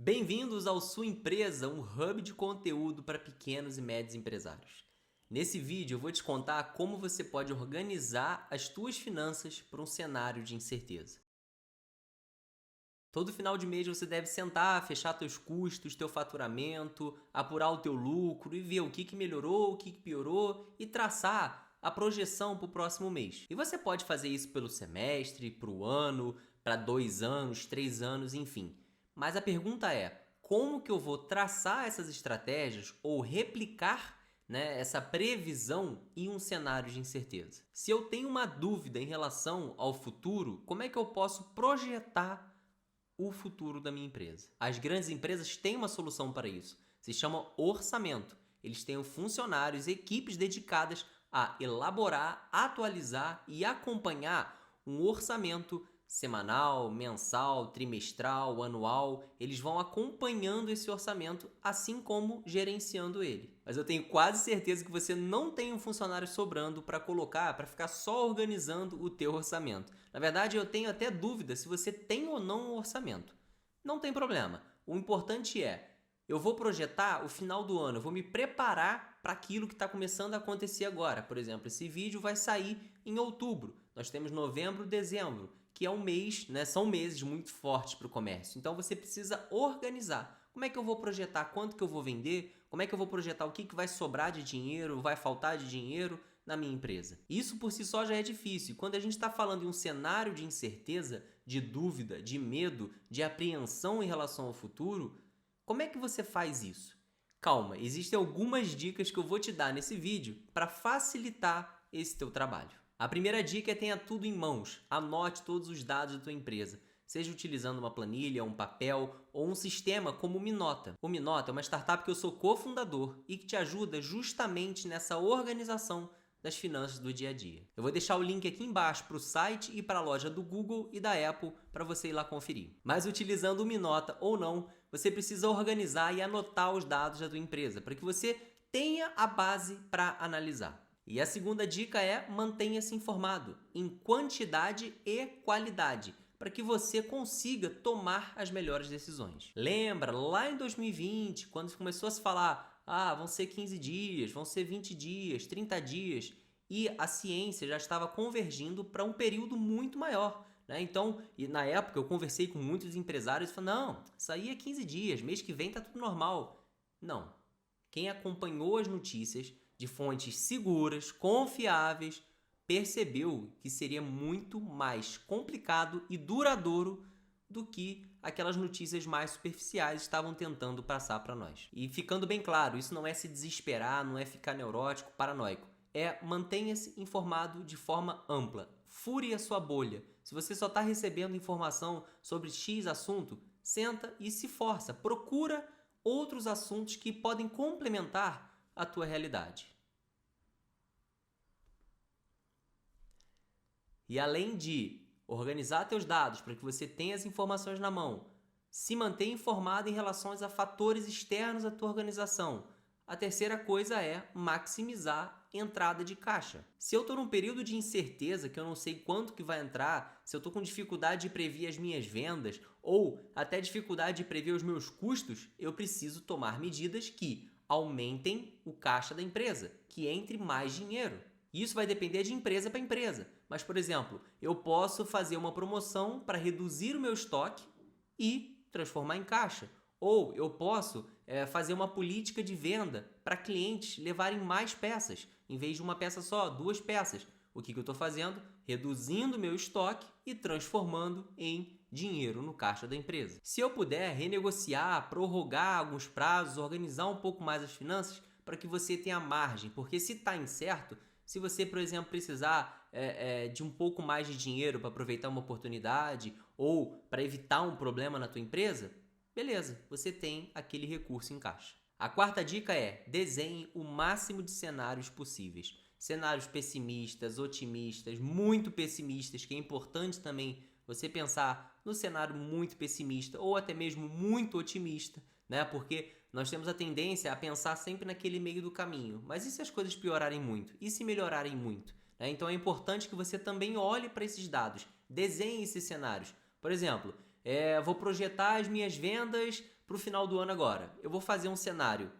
Bem-vindos ao Sua Empresa, um hub de conteúdo para pequenos e médios empresários. Nesse vídeo eu vou te contar como você pode organizar as tuas finanças para um cenário de incerteza. Todo final de mês você deve sentar, fechar teus custos, teu faturamento, apurar o teu lucro e ver o que melhorou, o que piorou e traçar a projeção para o próximo mês. E você pode fazer isso pelo semestre, para o ano, para 2 anos, 3 anos, enfim. Mas a pergunta é, como que eu vou traçar essas estratégias ou replicar, essa previsão em um cenário de incerteza? Se eu tenho uma dúvida em relação ao futuro, como é que eu posso projetar o futuro da minha empresa? As grandes empresas têm uma solução para isso. Se chama orçamento. Eles têm funcionários, equipes dedicadas a elaborar, atualizar e acompanhar um orçamento semanal, mensal, trimestral, anual. Eles vão acompanhando esse orçamento, assim como gerenciando ele. Mas eu tenho quase certeza que você não tem um funcionário sobrando para colocar, para ficar só organizando o teu orçamento. Na verdade, eu tenho até dúvida se você tem ou não um orçamento. Não tem problema. O importante é, eu vou projetar o final do ano, eu vou me preparar para aquilo que está começando a acontecer agora. Por exemplo, esse vídeo vai sair em outubro. Nós temos novembro, dezembro, que é um mês, são meses muito fortes para o comércio. Então você precisa organizar. Como é que eu vou projetar quanto que eu vou vender? Como é que eu vou projetar o que vai sobrar de dinheiro, vai faltar de dinheiro na minha empresa? Isso por si só já é difícil. Quando a gente está falando em um cenário de incerteza, de dúvida, de medo, de apreensão em relação ao futuro, como é que você faz isso? Calma, existem algumas dicas que eu vou te dar nesse vídeo para facilitar esse teu trabalho. A primeira dica é tenha tudo em mãos. Anote todos os dados da tua empresa, seja utilizando uma planilha, um papel ou um sistema como o Minota. O Minota é uma startup que eu sou cofundador e que te ajuda justamente nessa organização das finanças do dia a dia. Eu vou deixar o link aqui embaixo para o site e para a loja do Google e da Apple para você ir lá conferir. Mas utilizando o Minota ou não, você precisa organizar e anotar os dados da tua empresa para que você tenha a base para analisar. E a segunda dica é mantenha-se informado em quantidade e qualidade, para que você consiga tomar as melhores decisões. Lembra, lá em 2020, quando começou a se falar, vão ser 15 dias, vão ser 20 dias, 30 dias, e a ciência já estava convergindo para um período muito maior. Então, e na época eu conversei com muitos empresários e falaram, não, isso aí é 15 dias, mês que vem tá tudo normal. Não. Quem acompanhou as notícias de fontes seguras, confiáveis, percebeu que seria muito mais complicado e duradouro do que aquelas notícias mais superficiais estavam tentando passar para nós. E ficando bem claro, isso não é se desesperar, não é ficar neurótico, paranoico. É mantenha-se informado de forma ampla. Fure a sua bolha. Se você só está recebendo informação sobre X assunto, senta e se força. Procura outros assuntos que podem complementar a tua realidade. E além de organizar teus dados para que você tenha as informações na mão, se manter informado em relação a fatores externos à tua organização. A terceira coisa é maximizar entrada de caixa. Se eu estou num período de incerteza, que eu não sei quanto que vai entrar, se eu estou com dificuldade de prever as minhas vendas ou até dificuldade de prever os meus custos, eu preciso tomar medidas que aumentem o caixa da empresa, que entre mais dinheiro. Isso vai depender de empresa para empresa. Mas, por exemplo, eu posso fazer uma promoção para reduzir o meu estoque e transformar em caixa. Ou eu posso fazer uma política de venda para clientes levarem mais peças. Em vez de uma peça só, 2 peças. O que eu estou fazendo? Reduzindo o meu estoque e transformando em dinheiro no caixa da empresa. Se eu puder renegociar, prorrogar alguns prazos, organizar um pouco mais as finanças para que você tenha margem. Porque se está incerto, se você, por exemplo, precisar de um pouco mais de dinheiro para aproveitar uma oportunidade ou para evitar um problema na tua empresa, beleza, você tem aquele recurso em caixa. A quarta dica é desenhe o máximo de cenários possíveis. Cenários pessimistas, otimistas, muito pessimistas, que é importante também você pensar no cenário muito pessimista ou até mesmo muito otimista, porque nós temos a tendência a pensar sempre naquele meio do caminho. Mas e se as coisas piorarem muito? E se melhorarem muito? Então é importante que você também olhe para esses dados, desenhe esses cenários. Por exemplo, vou projetar as minhas vendas para o final do ano agora? Eu vou fazer um cenário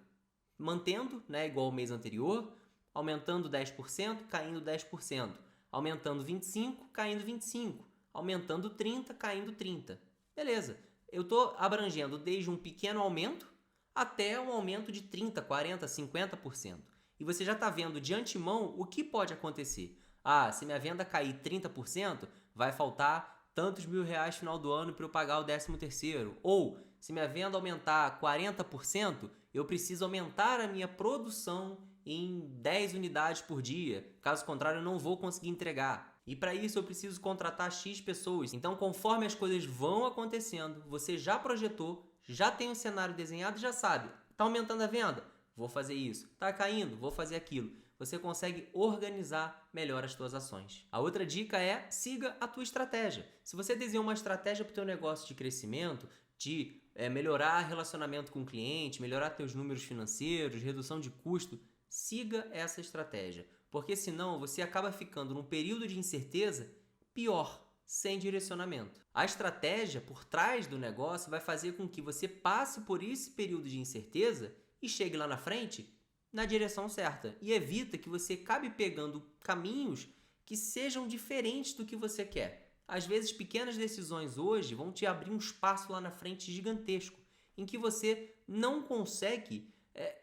mantendo, né, igual ao mês anterior, aumentando 10%, caindo 10%, aumentando 25%, caindo 25%, aumentando 30%, caindo 30%. Beleza, eu estou abrangendo desde um pequeno aumento até um aumento de 30%, 40%, 50%. E você já está vendo de antemão o que pode acontecer. Ah, se minha venda cair 30%, vai faltar tantos mil reais no final do ano para eu pagar o 13º. Ou, se minha venda aumentar 40%, eu preciso aumentar a minha produção em 10 unidades por dia. Caso contrário, eu não vou conseguir entregar. E para isso eu preciso contratar X pessoas. Então, conforme as coisas vão acontecendo, você já projetou, já tem um cenário desenhado e já sabe. Está aumentando a venda? Vou fazer isso. Está caindo? Vou fazer aquilo. Você consegue organizar melhor as suas ações. A outra dica é siga a tua estratégia. Se você desenhou uma estratégia para o teu negócio de crescimento, de melhorar relacionamento com o cliente, melhorar teus números financeiros, redução de custo, siga essa estratégia. Porque senão você acaba ficando num período de incerteza pior, sem direcionamento. A estratégia por trás do negócio vai fazer com que você passe por esse período de incerteza e chegue lá na frente na direção certa e evita que você acabe pegando caminhos que sejam diferentes do que você quer. Às vezes, pequenas decisões hoje vão te abrir um espaço lá na frente gigantesco, em que você não consegue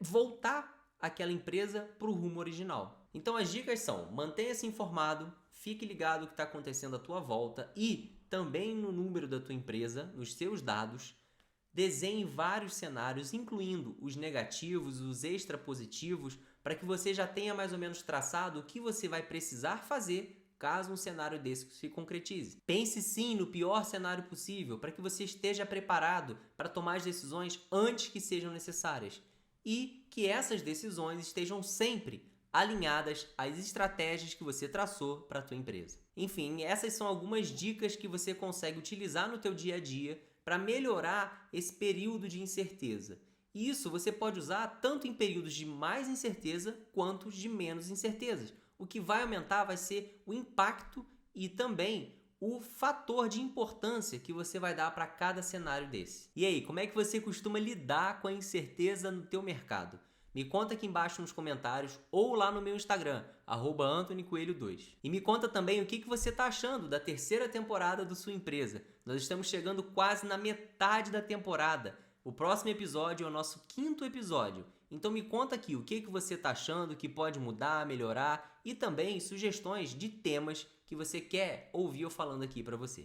voltar aquela empresa para o rumo original. Então, as dicas são: mantenha-se informado, fique ligado no que está acontecendo à tua volta e também no número da tua empresa, nos seus dados. Desenhe vários cenários, incluindo os negativos, os extra positivos, para que você já tenha mais ou menos traçado o que você vai precisar fazer caso um cenário desse se concretize. Pense sim no pior cenário possível, para que você esteja preparado para tomar as decisões antes que sejam necessárias e que essas decisões estejam sempre alinhadas às estratégias que você traçou para a tua empresa. Enfim, essas são algumas dicas que você consegue utilizar no teu dia a dia para melhorar esse período de incerteza. E isso você pode usar tanto em períodos de mais incerteza quanto de menos incertezas. O que vai aumentar vai ser o impacto e também o fator de importância que você vai dar para cada cenário desse. E aí, como é que você costuma lidar com a incerteza no teu mercado? Me conta aqui embaixo nos comentários ou lá no meu Instagram, @AnthonyCoelho2. E me conta também o que você está achando da terceira temporada do Sua Empresa. Nós estamos chegando quase na metade da temporada. O próximo episódio é o nosso 5º episódio. Então me conta aqui o que você está achando, que pode mudar, melhorar e também sugestões de temas que você quer ouvir eu falando aqui para você.